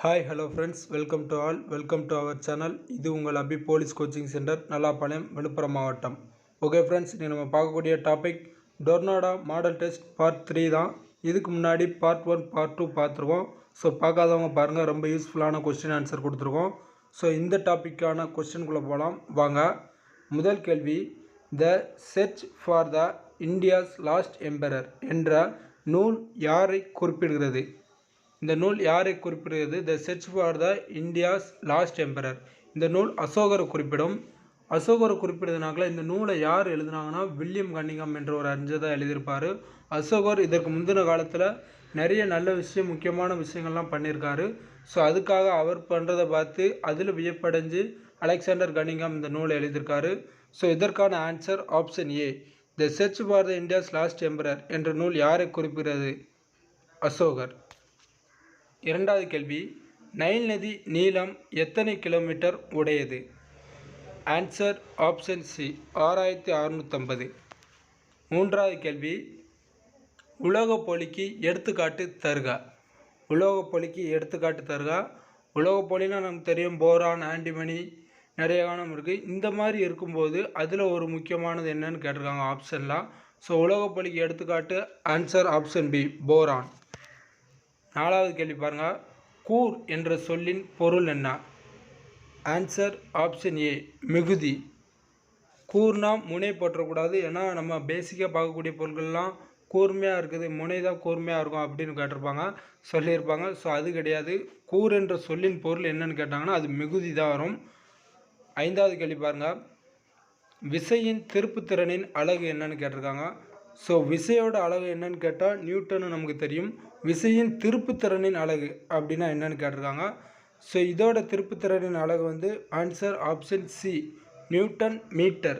Hi hello friends, welcome to all. Welcome to our channel. இது உங்கள் Abhi police coaching centre, Nallapalayam, Viluppuram மாவட்டம். Okay friends, இன்றைக்கி நம்ம பார்க்கக்கூடிய topic tornado model test part 3 தான். இதுக்கு முன்னாடி பார்ட் 1 பார்ட் 2 பார்த்துருக்கோம். ஸோ பார்க்காதவங்க பாருங்கள், ரொம்ப யூஸ்ஃபுல்லான கொஸ்டின் ஆன்சர் கொடுத்துருக்கோம். ஸோ இந்த டாப்பிக்கான கொஸ்டின்குள்ளே போகலாம் வாங்க. முதல் கேள்வி, the search for the India's lost emperor என்ற நூல் யாரை குறிப்பிடுகிறது? இந்த நூல் யாரை குறிப்பிடுகிறது? The search for the India's lost emperor. இந்த நூல் அசோகரை குறிப்பிடும். அசோகரை குறிப்பிடுறதுனால இந்த நூலை யார் எழுதுனாங்கன்னா வில்லியம் கன்னிங்ஹாம் என்ற ஒரு அறிஞர் தான் எழுதியிருப்பார். அசோகர் இதற்கு முந்தின காலத்தில் நிறைய நல்ல விஷயம், முக்கியமான விஷயங்கள்லாம் பண்ணியிருக்காரு. ஸோ அதுக்காக அவர் பண்ணுறதை பார்த்து அதில் வியப்படைஞ்சு அலெக்சாண்டர் கன்னிங்ஹாம் இந்த நூலை எழுதியிருக்காரு. ஸோ இதற்கான answer option A, the search for the India's lost emperor என்ற நூல் யாரை குறிப்பிடுகிறது? அசோகர். இரண்டாவது கேள்வி, நைல் நதி நீளம் எத்தனை கிலோமீட்டர் உடையது? Answer option C, 6650. மூன்றாவது கேள்வி, உலோகப்பொலிக்கு எடுத்துக்காட்டு தருக. உலோகப்பொலிக்கு எடுத்துக்காட்டு தருக. உலோகப்பொலினா நமக்கு தெரியும், போரான், ஆன்டிமனி, நிறைய காரணம் இருக்குது. இந்த மாதிரி இருக்கும்போது அதில் ஒரு முக்கியமானது என்னன்னு கேட்டிருக்காங்க ஆப்ஷன்லாம். ஸோ உலோகப்பொலிக்கு எடுத்துக்காட்டு ஆன்சர் ஆப்ஷன் பி, போரான். நாலாவது கேள்வி பாருங்கள், கூர் என்ற சொல்லின் பொருள் என்ன? ஆன்சர் ஆப்ஷன் ஏ, மிகுதி. கூர்னா முனை போற்றக்கூடாது, ஏன்னா நம்ம பேசிக்காக பார்க்கக்கூடிய பொருட்கள்லாம் கூர்மையாக இருக்குது, முனை தான் கூர்மையாக இருக்கும் அப்படின்னு கேட்டிருப்பாங்க, சொல்லியிருப்பாங்க. ஸோ அது கிடையாது. கூர் என்ற சொல்லின் பொருள் என்னன்னு கேட்டாங்கன்னா அது மிகுதி தான் வரும். ஐந்தாவது கேள்வி பாருங்கள், விசையின் திருப்புத்திறனின் அலகு என்னன்னு கேட்டிருக்காங்க. ஸோ விசையோட அலகு என்னன்னு கேட்டால் நியூட்டன்னு நமக்கு தெரியும். விசையின் திருப்புத்திறனின் அலகு அப்படின்னா என்னன்னு கேட்டிருக்காங்க. ஸோ இதோட திருப்புத்திறனின் அலகு வந்து answer option C, newton metre.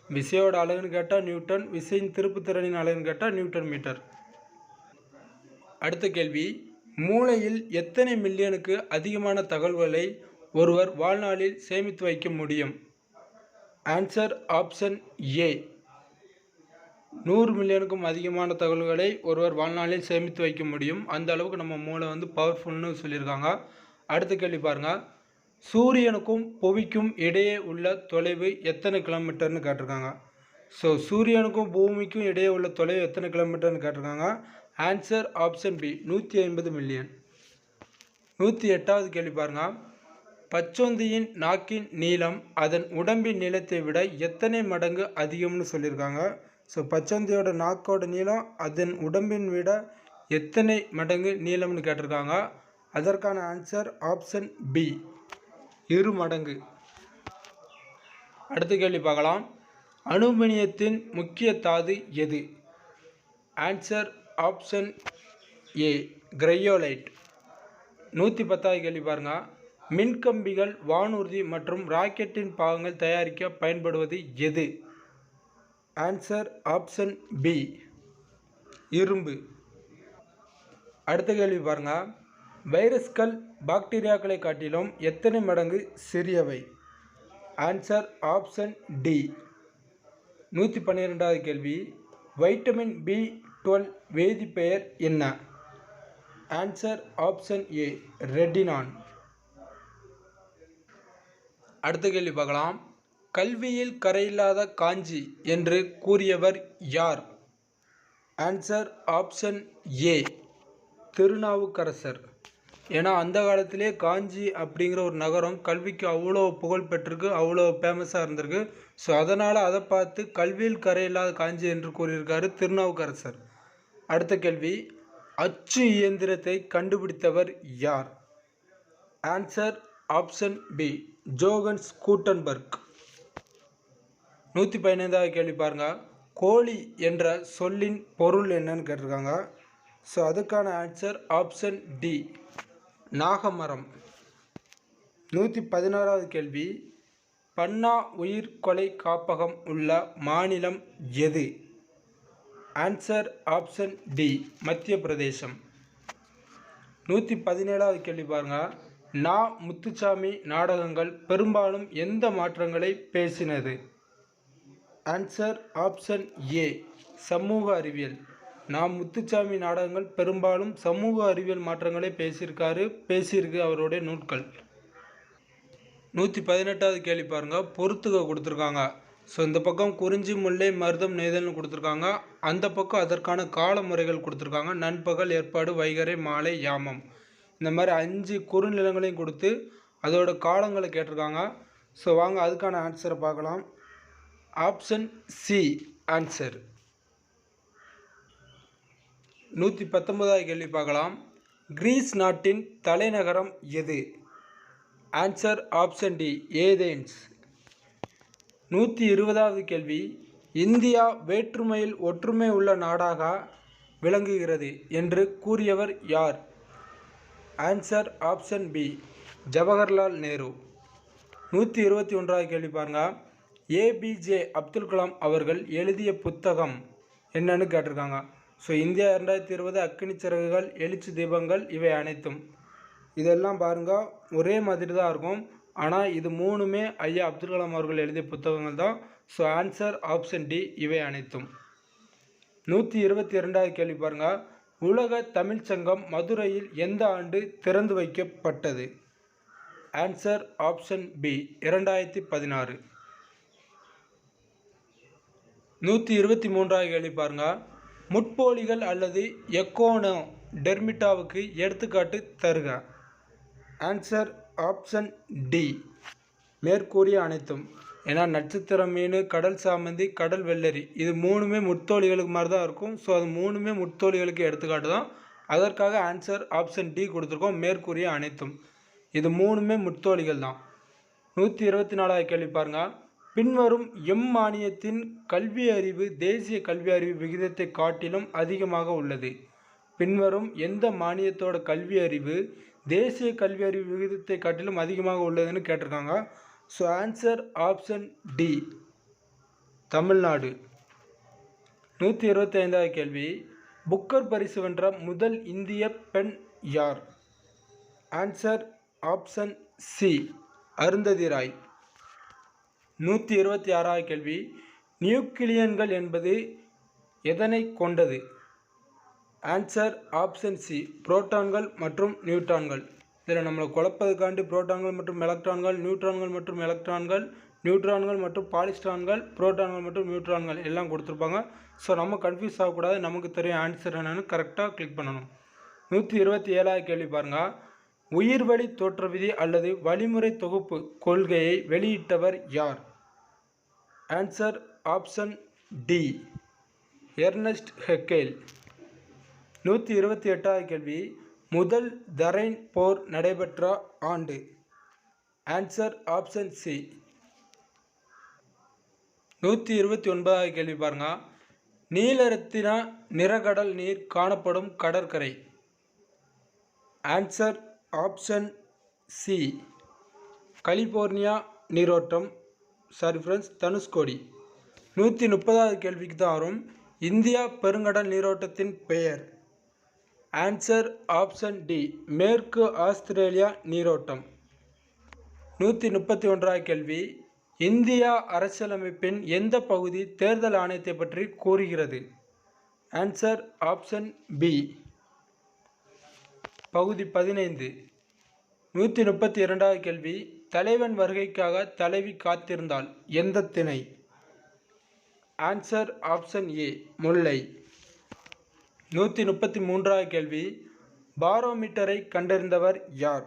விசையோட அலகுன்னு கேட்டால் நியூட்டன், விசையின் திருப்புத்திறனின் அலகுன்னு கேட்டால் நியூட்டன் மீட்டர். அடுத்த கேள்வி, மூளையில் எத்தனை மில்லியனுக்கு அதிகமான தகவல்களை ஒருவர் வாழ்நாளில் சேமித்து வைக்க முடியும்? ஆன்சர் ஆப்ஷன் ஏ, 100 மில்லியனுக்கும் அதிகமான தகவல்களை ஒருவர் வாழ்நாளில் சேமித்து வைக்க முடியும். அந்த அளவுக்கு நம்ம மூளை வந்து பவர்ஃபுல்னு சொல்லியிருக்காங்க. அடுத்த கேள்வி பாருங்கள், சூரியனுக்கும் புவிக்கும் இடையே உள்ள தொலைவு எத்தனை கிலோமீட்டர்னு கேட்டிருக்காங்க. ஸோ சூரியனுக்கும் பூமிக்கும் இடையே உள்ள தொலைவு எத்தனை கிலோமீட்டர்னு கேட்டிருக்காங்க. Answer option B, 150 million. 108வது கேள்வி பாருங்கள், பச்சோந்தியின் நாக்கின் நீளம் அதன் உடம்பின் நீளத்தை விட எத்தனை மடங்கு அதிகம்னு சொல்லியிருக்காங்க. ஸோ பச்சோந்தியோட நாக்கோட நீளம் அதன் உடம்பின் விட எத்தனை மடங்கு நீளம்னு கேட்டிருக்காங்க. அதற்கான ஆன்சர் ஆப்ஷன் பி, 2 மடங்கு. அடுத்த கேள்வி பார்க்கலாம், அலுமினியத்தின் முக்கிய தாது எது? Answer option A, cryolite. 110வது கேள்வி பாருங்கள், மின்கம்பிகள், வானூர்தி மற்றும் ராக்கெட்டின் பாகங்கள் தயாரிக்க பயன்படுவது எது? ஆன்சர் ஆப்ஷன் பி, இரும்பு. அடுத்த கேள்வி பாருங்கள், வைரஸ்கள் பாக்டீரியாக்களை காட்டிலும் எத்தனை மடங்கு சிறியவை? Answer option D. 112வது கேள்வி, வைட்டமின் B12 வேதிப்பெயர் என்ன? Answer option A, retinol. அடுத்த கேள்வி பார்க்கலாம், கல்வியில் கரையில்லாத காஞ்சி என்று கூறியவர் யார்? Answer option A, Thirunavukkarasar. ஏன்னா அந்த காலத்திலே காஞ்சி அப்படிங்கிற ஒரு நகரம் கல்விக்கு அவ்வளோ புகழ் பெற்றிருக்கு, அவ்வளோ ஃபேமஸாக இருந்திருக்கு. ஸோ அதனால் அதை பார்த்து கல்வியில் கரையில்லாத காஞ்சி என்று கூறியிருக்காரு திருநாவுக்கரசர். அடுத்த கேள்வி, அச்சு இயந்திரத்தை கண்டுபிடித்தவர் யார்? Answer option B, Johannes Gutenberg. 115வது கேள்வி பாருங்கள், கோழி என்ற சொல்லின் பொருள் என்னன்னு கேட்டிருக்காங்க. ஸோ அதுக்கான ஆன்சர் ஆப்ஷன் டி, நாகமரம். 116வது கேள்வி, பன்னா உயிர்கொலை காப்பகம் உள்ள மாநிலம் எது? ஆன்சர் ஆப்ஷன் டி, மத்திய பிரதேசம். 117வது கேள்வி பாருங்கள், நா. முத்துசாமி நாடகங்கள் பெரும்பாலும் எந்த மாற்றங்களை பேசினது? ஆன்சர் ஆப்ஷன் ஏ, சமூக அறிவியல். நான் முத்துச்சாமி நாடகங்கள் பெரும்பாலும் சமூக அறிவியல் மாற்றங்களே பேசியிருக்கு அவருடைய நூட்கள். 118வது கேள்வி பாருங்கள். பொறுத்துக கொடுத்துருக்காங்க. ஸோ இந்த பக்கம் குறிஞ்சி, முல்லை, மருதம், நெய்தல்னு கொடுத்துருக்காங்க. அந்த பக்கம் அதற்கான கால முறைகள் கொடுத்துருக்காங்க. நண்பகல், ஏற்பாடு, வைகறை, மாலை, யாமம். இந்த மாதிரி 5 குறுநிலங்களையும் கொடுத்து அதோட காலங்களை கேட்டிருக்காங்க. ஸோ வாங்க அதுக்கான ஆன்சரை பார்க்கலாம். Option C answer. 119வது கேள்வி பார்க்கலாம். கிரீஸ் நாட்டின் தலைநகரம் எது? Answer option D Athens. 120வது கேள்வி. இந்தியா வேற்றுமையில் ஒற்றுமை உள்ள நாடாக விளங்குகிறது என்று கூறியவர் யார்? Answer option B Jawaharlal Nehru. 121வது கேள்வி பாருங்க. ஏபிஜே அப்துல் கலாம் அவர்கள் எழுதிய புத்தகம் என்னன்னு கேட்டிருக்காங்க. ஸோ இந்தியா 2020, அக்கினி சிறகுகள், எழுச்சி தீபங்கள், இவை அனைத்தும். இதெல்லாம் பாருங்கள் ஒரே மாதிரி தான் இருக்கும். ஆனால் இது 3மே ஐயா அப்துல் கலாம் அவர்கள் எழுதிய புத்தகங்கள் தான். ஸோ ஆன்சர் ஆப்ஷன் டி இவை அனைத்தும். 122வது கேள்வி பாருங்கள். உலக தமிழ்ச்சங்கம் மதுரையில் எந்த ஆண்டு திறந்து வைக்கப்பட்டது? Answer option B 2016. 123வது கேள்வி பாருங்கள். முட்போலிகள் அல்லது எக்கோனோ டெர்மிட்டாவுக்கு எடுத்துக்காட்டு தருக. ஆன்சர் ஆப்ஷன் டி மேற்கூறிய அனைத்தும். ஏன்னா நட்சத்திர மீன், கடல் சாமந்தி, கடல் வெள்ளரி இது 3மே முட்தோலிகளுக்கு மாதிரி தான் இருக்கும். ஸோ அது 3மே முட்தோலிகளுக்கு எடுத்துக்காட்டு தான். அதற்காக ஆன்சர் ஆப்ஷன் டி கொடுத்துருக்கோம். மேற்கூறிய அனைத்தும் இது 3மே முட்தோலிகள் தான். 124வது கேள்வி பாருங்கள். பின்வரும் மாநிலத்தின் கல்வி அறிவு தேசிய கல்வி அறிவு விகிதத்தை காட்டிலும் அதிகமாக உள்ளது? பின்வரும் எந்த மாநிலத்தோட கல்வி அறிவு தேசிய கல்வி அறிவு விகிதத்தை காட்டிலும் அதிகமாக உள்ளதுன்னு கேட்டிருக்காங்க. So answer option D Tamil Nadu. 125வது கேள்வி. புக்கர் பரிசு வென்ற முதல் இந்திய பெண் யார்? Answer option C Arundhati Roy. 126வது கேள்வி. நியூக்ளியன்கள் என்பது எதனை கொண்டது? ஆன்சர் ஆப்ஷன் சி புரோட்டான்கள் மற்றும் நியூட்ரான்கள். இதில் நம்மளை குழப்பதுக்காண்டி புரோட்டான்கள் மற்றும் எலக்ட்ரான்கள், நியூட்ரான்கள் மற்றும் எலக்ட்ரான்கள், நியூட்ரான்கள் மற்றும் பாலிஸ்ட்ரான்கள், புரோட்டான்கள் மற்றும் நியூட்ரான்கள் எல்லாம் கொடுத்துருப்பாங்க. ஸோ நம்ம கன்ஃபியூஸ் ஆகக்கூடாது. நமக்கு தெரியும் ஆன்சர் என்னென்னு கரெக்டாக கிளிக் பண்ணணும். 127வது கேள்வி பாருங்கள். உயிர்வழி தோற்ற விதி அல்லது வழிமுறை தொகுப்பு கொள்கையை வெளியிட்டவர் யார்? Answer option D Ernst Haeckel. 128வது கேள்வி. முதல் தரைன் போர் நடைபெற்ற ஆண்டு? Answer option C. 129வது கேள்வி பாருங்கள். நீலரத்தின நிறகடல் நீர் காணப்படும் கடற்கரை? ஆன்சர் ஆப்ஷன் சி கலிபோர்னியா நீரோட்டம். தனுஷ்கோடி. 130வது கேள்விக்கு தான் வரும். இந்தியா பெருங்கடல் நீரோட்டத்தின் பெயர்? ஆன்சர் ஆப்ஷன் டி மேற்கு ஆஸ்திரேலியா நீரோட்டம். 131வது கேள்வி. இந்தியா அரசியலமைப்பின் எந்த பகுதி தேர்தல் ஆணையத்தை பற்றி கூறுகிறது? ஆன்சர் ஆப்ஷன் பி பகுதி 15. 132வது கேள்வி. தலைவன் வருகைக்காக தலைவி காத்திருந்தால் எந்த திணை? ஆன்சர் ஆப்ஷன் ஏ முல்லை. 133வது கேள்வி. பாரோமீட்டரை கண்டறிந்தவர் யார்?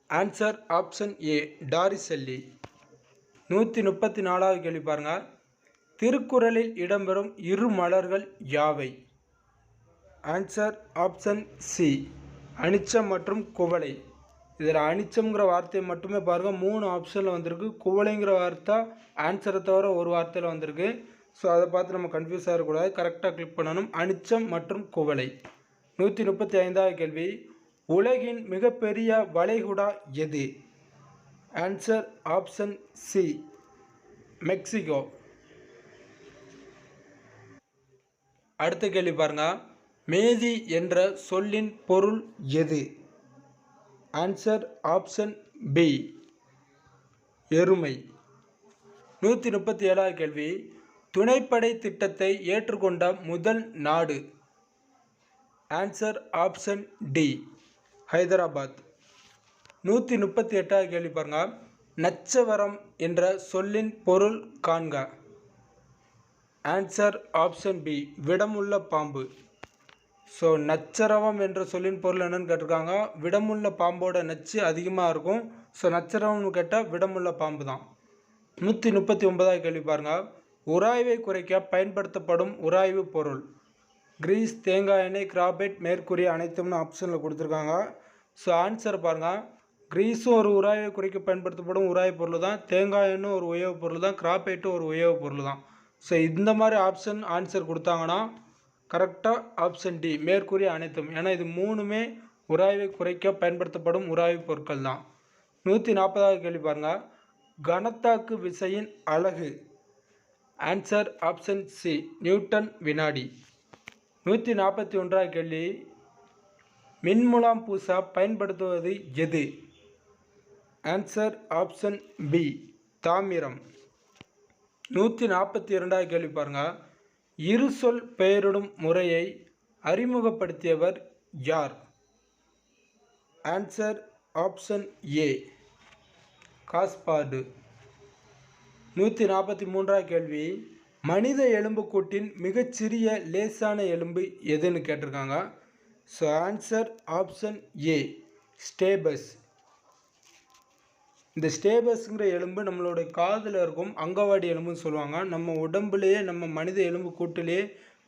ஆன்சர் ஆப்ஷன் ஏ டாரிசெல்லி. 134வது கேள்வி பாருங்கள். திருக்குறளில் இடம்பெறும் இரு மலர்கள் யாவை? ஆன்சர் ஆப்ஷன் சி அனிச்சம் மற்றும் குவளை. இதில் அனிச்சம்ங்கிற வார்த்தையை மட்டுமே பாருங்கள் 3 ஆப்ஷனில் வந்திருக்கு. குவளைங்கிற வார்த்தை ஆன்சரை தவிர ஒரு வார்த்தையில் வந்திருக்கு. ஸோ அதை பார்த்து நம்ம கன்ஃபியூஸ் ஆகக்கூடாது. கரெக்டாக கிளிக் பண்ணணும். அனிச்சம் மற்றும் குவளை. 135வது கேள்வி. உலகின் மிகப்பெரிய வளைகுடா எது? Answer option C Mexico. அடுத்த கேள்வி பாருங்க. மேதி என்ற சொல்லின் பொருள் எது? ஆன்சர் ஆப்ஷன் பி எருமை. 137வது கேள்வி. துணைப்படை திட்டத்தை ஏற்றுக்கொண்ட முதல் நாடு? Answer option D, Hyderabad. 138வது கேள்வி பாருங்க. நச்சவரம் என்ற சொல்லின் பொருள் காண்க. ஆன்சர் ஆப்ஷன் பி, விடமுள்ள பாம்பு. ஸோ நச்சரவம் என்ற சொல்லின் பொருள் என்னன்னு கேட்டிருக்காங்க. விடமுள்ள பாம்போட நச்சு அதிகமாக இருக்கும். ஸோ நச்சரவம்னு கேட்டால் விடமுள்ள பாம்பு தான். 139வது கேள்வி பாருங்க. உராய்வை குறைக்க பயன்படுத்தப்படும் உராய்வு பொருள்? கிரீஸ், தேங்காய் எண்ணெய், கிராபைட், மேற்கூறிய அனைத்தும்னு ஆப்ஷனில் கொடுத்துருக்காங்க. ஸோ ஆன்சர் பாருங்கள். கிரீஸும் ஒரு உராய்வை குறைக்க பயன்படுத்தப்படும் உராய்வு பொருள் தான். தேங்காய் எண்ணெயும் ஒரு உயவு பொருள் தான். கிராபைட்டும் ஒரு உயவு பொருள் தான். ஸோ இந்த மாதிரி ஆன்சர் கொடுத்தாங்கன்னா கரெக்டாக ஆப்ஷன் டி, மேற்கூறிய அனைத்தும். ஏன்னா இது மூணுமே உராய்வை குறைக்க பயன்படுத்தப்படும் உராய்வு பொருட்கள் தான். 140வது கேள்வி பாருங்கள். கனத்தாக்கு விசையின் அலகு? ஆன்சர் ஆப்ஷன் சி, நியூட்டன் வினாடி. 141வது கேள்வி. மின்முலாம் பூச பயன்படுத்துவது எது? ஆன்சர் ஆப்ஷன் பி, தாமிரம். 142வது கேள்வி பாருங்கள். இருசொல் பெயரிடும் முறையை அறிமுகப்படுத்தியவர் யார்? ஆன்சர் ஆப்ஷன் ஏ, காஸ்பார்டு. 143வது கேள்வி. மனித எலும்புக்கூட்டின் மிகச்சிறிய லேசான எலும்பு எதுன்னு கேட்டிருக்காங்க. So answer option A, stapes. இந்த ஸ்டேபஸ்ங்கிற எலும்பு நம்மளுடைய காதில் இருக்கும், அங்கவாடி எலும்புன்னு சொல்லுவாங்க. நம்ம உடம்புலேயே, நம்ம மனித எலும்பு கூட்டிலேயே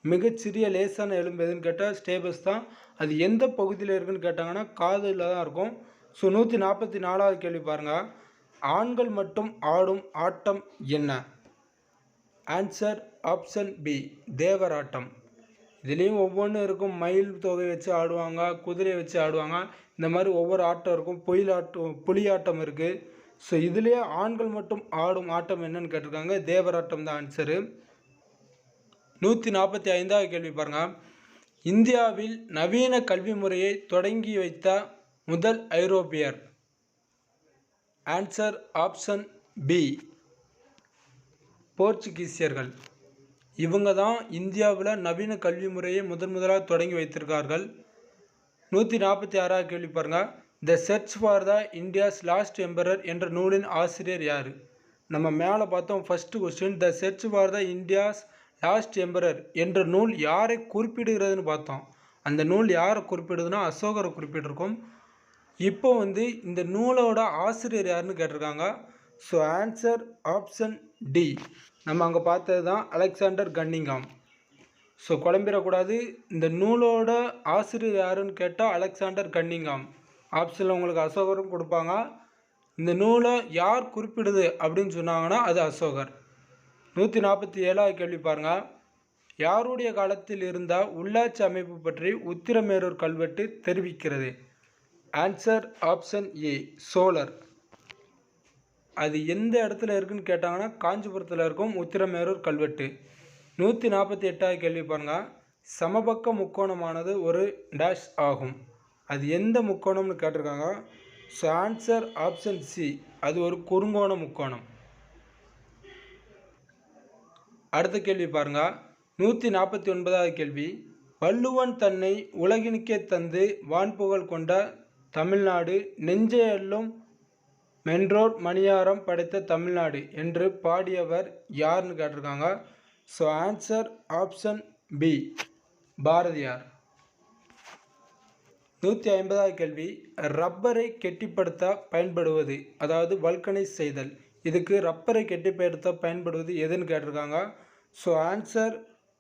மிகச்சிறிய லேசான எலும்பு எதுன்னு கேட்டால் ஸ்டேபஸ் தான். அது எந்த பகுதியில் இருக்குதுன்னு கேட்டாங்கன்னா காதில் தான் இருக்கும். ஸோ 144வது கேள்வி பாருங்கள். ஆண்கள் மட்டும் ஆடும் ஆட்டம் என்ன? Answer option B, Devarattam. இதுலேயும் ஒவ்வொன்றும் இருக்கும். மயில் தொகை வச்சு ஆடுவாங்க, குதிரையை வச்சு ஆடுவாங்க. இந்த மாதிரி ஒவ்வொரு ஆட்டம் இருக்கும். புலியாட்டம் இருக்குது. ஸோ இதுலேயே ஆண்கள் மட்டும் ஆடும் ஆட்டம் என்னன்னு கேட்டிருக்காங்க. தேவராட்டம் தான் ஆன்சரு. 145வது கேள்வி பாருங்கள். இந்தியாவில் நவீன கல்வி முறையை தொடங்கி வைத்த முதல் ஐரோப்பியர்? ஆன்சர் ஆப்ஷன் பி, போர்ச்சுகீசியர்கள். இவங்க தான் இந்தியாவில் நவீன கல்வி முறையை முதலாக தொடங்கி வைத்திருக்கார்கள். 146வது கேள்வி பாருங்கள். The church for the India's lost emperor என்ற நூலின் ஆசிரியர் யார்? நம்ம மேலே பார்த்தோம் first question. The church for the India's lost emperor என்ற நூல் யாரை குறிப்பிடுகிறதுன்னு பார்த்தோம். அந்த நூல் யாரை குறிப்பிடுதுன்னா அசோகரை குறிப்பிட்டிருக்கோம். இப்போ இந்த நூலோட ஆசிரியர் யாருன்னு கேட்டிருக்காங்க. ஸோ ஆன்சர் ஆப்ஷன் டி, நம்ம அங்கே பார்த்தது தான், அலெக்சாண்டர் கன்னிங்காம். ஸோ குழம்பிடக்கூடாது. இந்த நூலோட ஆசிரியர் யாருன்னு கேட்டால் அலெக்சாண்டர் கன்னிங்காம். ஆப்ஷனில் உங்களுக்கு அசோகரும் கொடுப்பாங்க. இந்த நூலை யார் குறிப்பிடுது அப்படின்னு சொன்னாங்கன்னா அது அசோகர். 147வது கேள்வி பாருங்கள். யாருடைய காலத்தில் இருந்த உள்ளாட்சி அமைப்பு பற்றி உத்திரமேரூர் கல்வெட்டு தெரிவிக்கிறது? ஆன்சர் ஆப்ஷன் ஏ, சோழர். அது எந்த இடத்துல இருக்குன்னு கேட்டாங்கன்னா காஞ்சிபுரத்தில் இருக்கும் உத்திரமேரூர் கல்வெட்டு. 148வது கேள்வி பாருங்கள். சமபக்க முக்கோணமானது ஒரு டேஷ் ஆகும். அது எந்த முக்கோணம்னு கேட்டிருக்காங்க. ஸோ ஆன்சர் ஆப்ஷன் சி, அது ஒரு குறுங்கோண முக்கோணம். அடுத்த கேள்வி பாருங்கள். 149வது கேள்வி. வள்ளுவன் தன்னை உலகினுக்கே தந்து வான்புகழ் கொண்ட தமிழ்நாடு நெஞ்சையள்ளும் மென்றோர் மணியாரம் படைத்த தமிழ்நாடு என்று பாடியவர் யாருன்னு கேட்டிருக்காங்க. So answer option B, Bharathiyar. 150வது கேள்வி. ரப்பரை கெட்டிப்படுத்த பயன்படுவது, அதாவது வல்கனைஸ் செய்தல், இதுக்கு ரப்பரை கெட்டிப்படுத்த பயன்படுவது எதுன்னு கேட்டிருக்காங்க. ஸோ ஆன்சர்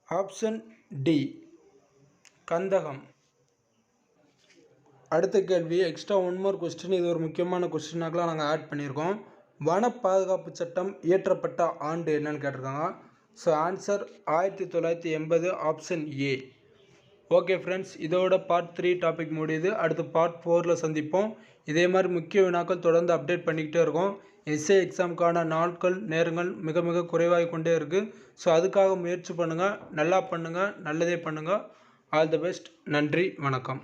ஆப்ஷன் டி, கந்தகம். அடுத்த கேள்வி எக்ஸ்ட்ரா ஒன் மோர் கொஸ்டின். இது ஒரு முக்கியமான கொஸ்டினாக்கெலாம் நாங்கள் ஆட் பண்ணியிருக்கோம். வன பாதுகாப்பு சட்டம் இயற்றப்பட்ட ஆண்டு என்னன்னு கேட்டிருக்காங்க. So answer 1980, option A. Okay friends, இதோட பார்ட் 3 டாபிக் முடியுது. அடுத்து பார்ட் 4ல் சந்திப்போம். இதே மாதிரி முக்கிய வினாக்கள் தொடர்ந்து அப்டேட் பண்ணிக்கிட்டே இருக்கோம். எஸ்ஏ எக்ஸாமுக்கான நாட்கள் நேரங்கள் மிக மிக குறைவாகி கொண்டே இருக்குது. ஸோ அதுக்காக முயற்சி பண்ணுங்கள், நல்லா பண்ணுங்கள், நல்லதே பண்ணுங்கள். All the best. நன்றி, வணக்கம்.